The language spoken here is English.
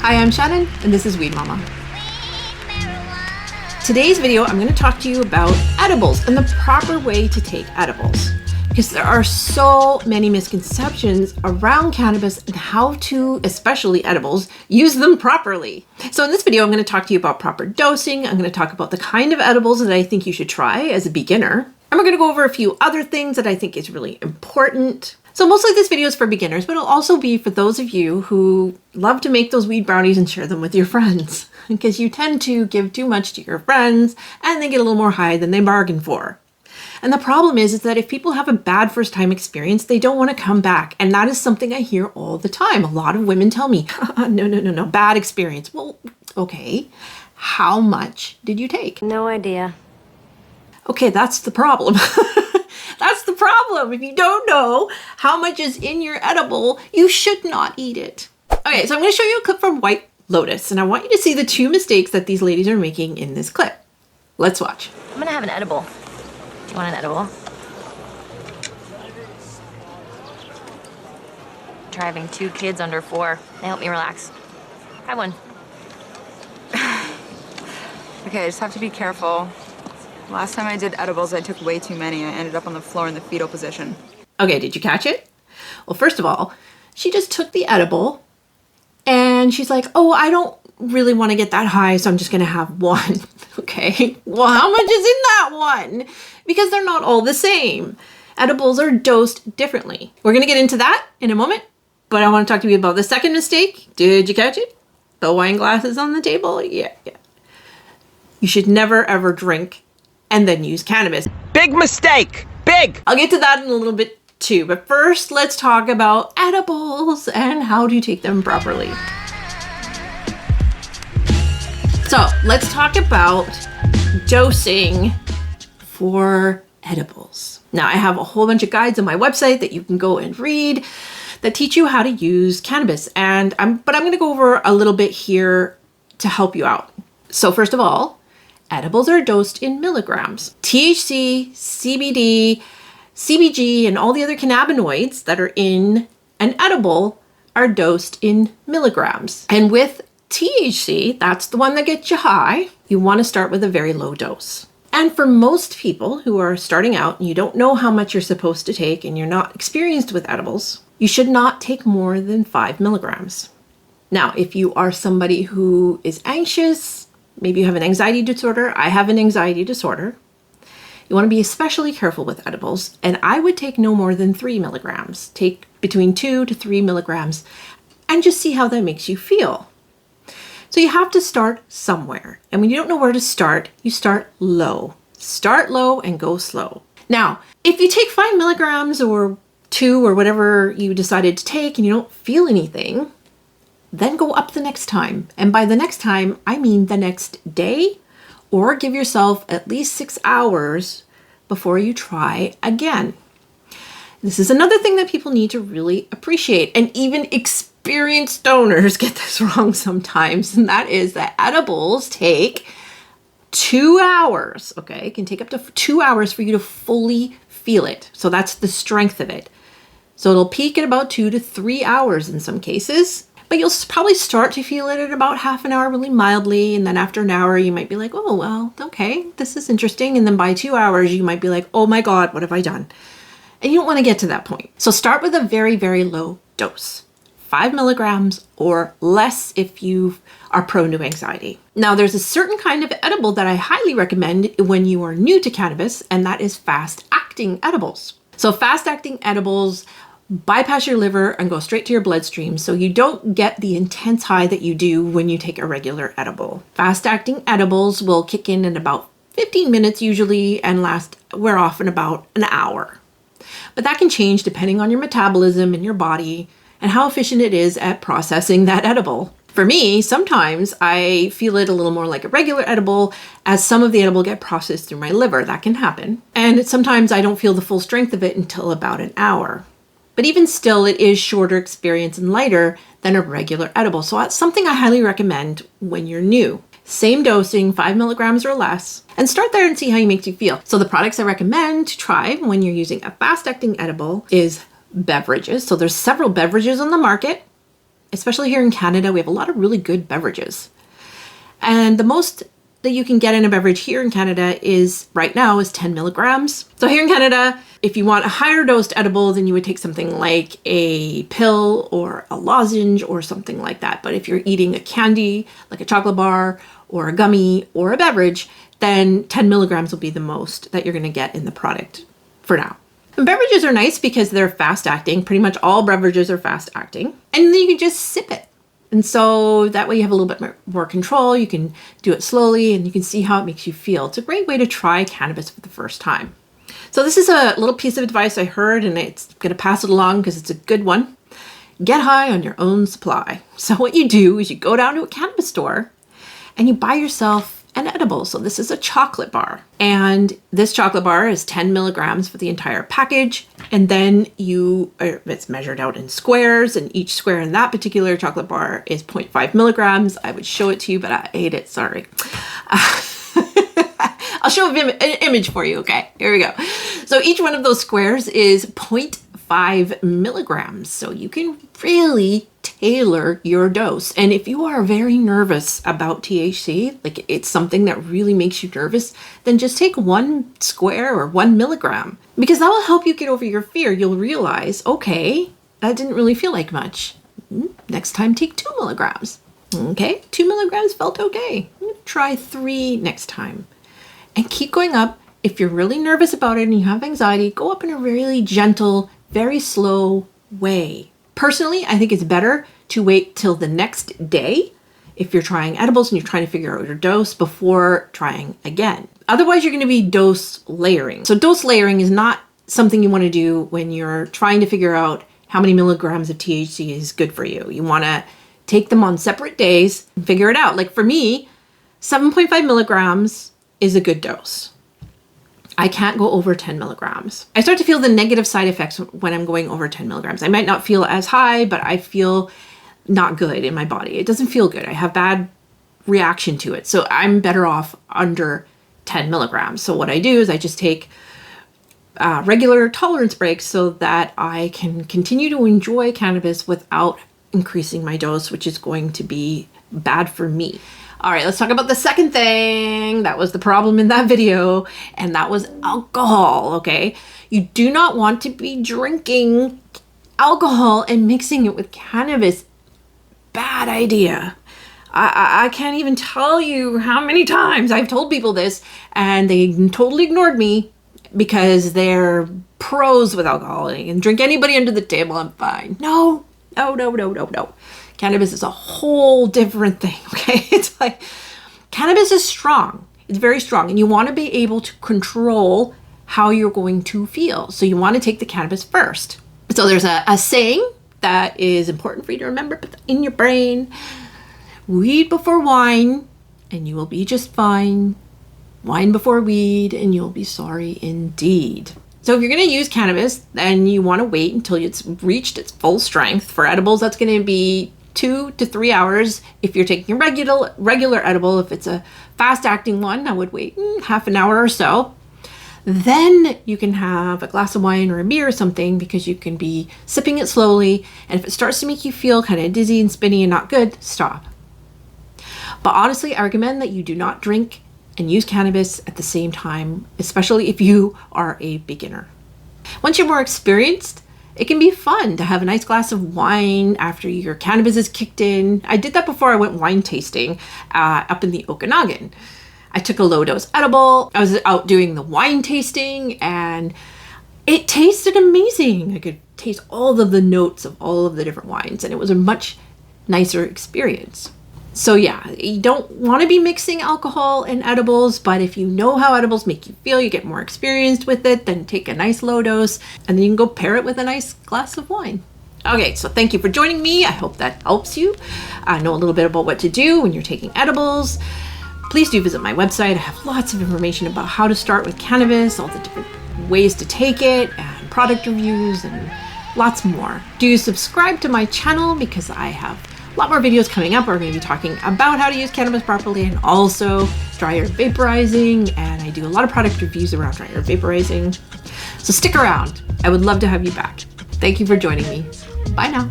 Hi, I'm Shannon, and this is Weed Mama. Today's video, I'm going to talk to you about edibles and the proper way to take edibles. Because there are so many misconceptions around cannabis and how to, especially edibles, use them properly. So in this video, I'm going to talk to you about proper dosing. I'm going to talk about the kind of edibles that I think you should try as a beginner. And we're going to go over a few other things that I think is really important. So mostly this video is for beginners, but it'll also be for those of you who love to make those weed brownies and share them with your friends. Because you tend to give too much to your friends and they get a little more high than they bargained for. And the problem is that if people have a bad first time experience, they don't want to come back. And that is something I hear all the time. A lot of women tell me, no, bad experience. Well, okay, how much did you take? No idea. Okay, that's the problem. That's the problem. If you don't know how much is in your edible, you should not eat it. Okay, so I'm going to show you a clip from White Lotus, and I want you to see the two mistakes that these ladies are making in this clip. Let's watch. I'm gonna have an edible. Do you want an edible? Driving 2 kids under 4. They help me relax. Have one. Okay, I just have to be careful. Last time I did edibles, I took way too many. I ended up on the floor in the fetal position. Okay, did you catch it? Well, first of all, she just took the edible and she's like, oh, I don't really want to get that high, so I'm just going to have one. Okay, well, how much is in that one? Because they're not all the same. Edibles are dosed differently. We're going to get into that in a moment, but I want to talk to you about the second mistake. Did you catch it? The wine glasses on the table? Yeah. You should never, ever drink and then use cannabis. Big mistake! Big! I'll get to that in a little bit too, but first let's talk about edibles and how to take them properly. So let's talk about dosing for edibles. Now I have a whole bunch of guides on my website that you can go and read that teach you how to use cannabis, but I'm going to go over a little bit here to help you out. So first of all, edibles are dosed in milligrams. THC, CBD, CBG, and all the other cannabinoids that are in an edible are dosed in milligrams. And with THC, that's the one that gets you high, you want to start with a very low dose. And for most people who are starting out and you don't know how much you're supposed to take and you're not experienced with edibles, you should not take more than 5 milligrams. Now, if you are somebody who is anxious, maybe you have an anxiety disorder. I have an anxiety disorder. You want to be especially careful with edibles, and I would take no more than 3 milligrams. Take between 2 to 3 milligrams and just see how that makes you feel. So you have to start somewhere. And when you don't know where to start, you start low. Start low and go slow. Now, if you take 5 milligrams or 2 or whatever you decided to take and you don't feel anything, then go up the next time. And by the next time, I mean the next day, or give yourself at least 6 hours before you try again. This is another thing that people need to really appreciate. And even experienced stoners get this wrong sometimes. And that is that edibles take 2 hours, okay? It can take up to 2 hours for you to fully feel it. So that's the strength of it. So it'll peak at about 2 to 3 hours in some cases. But you'll probably start to feel it at about half an hour really mildly. And then after an hour, you might be like, oh, well, okay, this is interesting. And then by 2 hours, you might be like, oh my God, what have I done? And you don't want to get to that point. So start with a very, very low dose. 5 milligrams or less if you are prone to anxiety. Now, there's a certain kind of edible that I highly recommend when you are new to cannabis, and that is fast-acting edibles. So fast-acting edibles bypass your liver and go straight to your bloodstream, so you don't get the intense high that you do when you take a regular edible. Fast-acting edibles will kick in about 15 minutes usually and wear off in about an hour. But that can change depending on your metabolism and your body and how efficient it is at processing that edible. For me, sometimes I feel it a little more like a regular edible as some of the edible get processed through my liver. That can happen. And sometimes I don't feel the full strength of it until about an hour. But even still, it is shorter experience and lighter than a regular edible. So that's something I highly recommend when you're new. Same dosing, 5 milligrams or less, and start there and see how it makes you feel. So the products I recommend to try when you're using a fast-acting edible is beverages. So there's several beverages on the market. especially here in Canada, we have a lot of really good beverages. And the most that you can get in a beverage here in Canada is right now is 10 milligrams. So here in Canada, if you want a higher dosed edible, then you would take something like a pill or a lozenge or something like that. But if you're eating a candy, like a chocolate bar or a gummy or a beverage, then 10 milligrams will be the most that you're going to get in the product for now. And beverages are nice because they're fast acting. Pretty much all beverages are fast acting. And then you can just sip it. And so that way you have a little bit more control. You can do it slowly and you can see how it makes you feel. It's a great way to try cannabis for the first time. So this is a little piece of advice I heard, and it's going to pass it along because it's a good one. Get high on your own supply. So what you do is you go down to a cannabis store and you buy yourself an edible. So this is a chocolate bar, and this chocolate bar is 10 milligrams for the entire package. And then it's measured out in squares, and each square in that particular chocolate bar is 0.5 milligrams. I would show it to you, but I ate it, sorry. I'll show an image for you. Okay, here we go. So each one of those squares is 0.5 milligrams. So you can really tailor your dose. And if you are very nervous about THC, like it's something that really makes you nervous, then just take 1 square or 1 milligram, because that will help you get over your fear. You'll realize, okay, that didn't really feel like much. Next time, take 2 milligrams. Okay, 2 milligrams felt okay. Try 3 next time. And keep going up. If you're really nervous about it and you have anxiety, go up in a really gentle, very slow way. Personally, I think it's better to wait till the next day if you're trying edibles and you're trying to figure out your dose before trying again. Otherwise, you're going to be dose layering. So dose layering is not something you want to do when you're trying to figure out how many milligrams of THC is good for you. You want to take them on separate days and figure it out. Like for me, 7.5 milligrams is a good dose. I can't go over 10 milligrams. I start to feel the negative side effects when I'm going over 10 milligrams. I might not feel as high, but I feel not good in my body. It doesn't feel good. I have bad reaction to it. So I'm better off under 10 milligrams. So what I do is I just take regular tolerance breaks so that I can continue to enjoy cannabis without increasing my dose, which is going to be bad for me. All right, let's talk about the second thing that was the problem in that video, and that was alcohol, okay? You do not want to be drinking alcohol and mixing it with cannabis. Bad idea. I can't even tell you how many times I've told people this, and they totally ignored me because they're pros with alcohol. They can drink anybody under the table, I'm fine. No. Cannabis is a whole different thing, okay? It's like, cannabis is strong. It's very strong, and you want to be able to control how you're going to feel. So you want to take the cannabis first. So there's a saying that is important for you to remember in your brain. Weed before wine, and you will be just fine. Wine before weed, and you'll be sorry indeed. So if you're going to use cannabis, then you want to wait until it's reached its full strength. For edibles, that's going to be 2 to 3 hours. If you're taking a regular edible, if it's a fast-acting one, I would wait half an hour or so. Then you can have a glass of wine or a beer or something, because you can be sipping it slowly. And if it starts to make you feel kind of dizzy and spinny and not good, stop. But honestly, I recommend that you do not drink and use cannabis at the same time, especially if you are a beginner. Once you're more experienced, it can be fun to have a nice glass of wine after your cannabis is kicked in. I did that before I went wine tasting up in the Okanagan. I took a low-dose edible. I was out doing the wine tasting, and it tasted amazing. I could taste all of the notes of all of the different wines, and it was a much nicer experience. So yeah, you don't want to be mixing alcohol and edibles, but if you know how edibles make you feel, you get more experienced with it, then take a nice low dose, and then you can go pair it with a nice glass of wine. Okay, so thank you for joining me. I hope that helps you know a little bit about what to do when you're taking edibles. Please do visit my website. I have lots of information about how to start with cannabis, all the different ways to take it, and product reviews, and lots more. Do subscribe to my channel, because I have a lot more videos coming up. We're going to be talking about how to use cannabis properly, and also dry herb vaporizing, and I do a lot of product reviews around dry herb vaporizing. So stick around. I would love to have you back. Thank you for joining me. Bye now.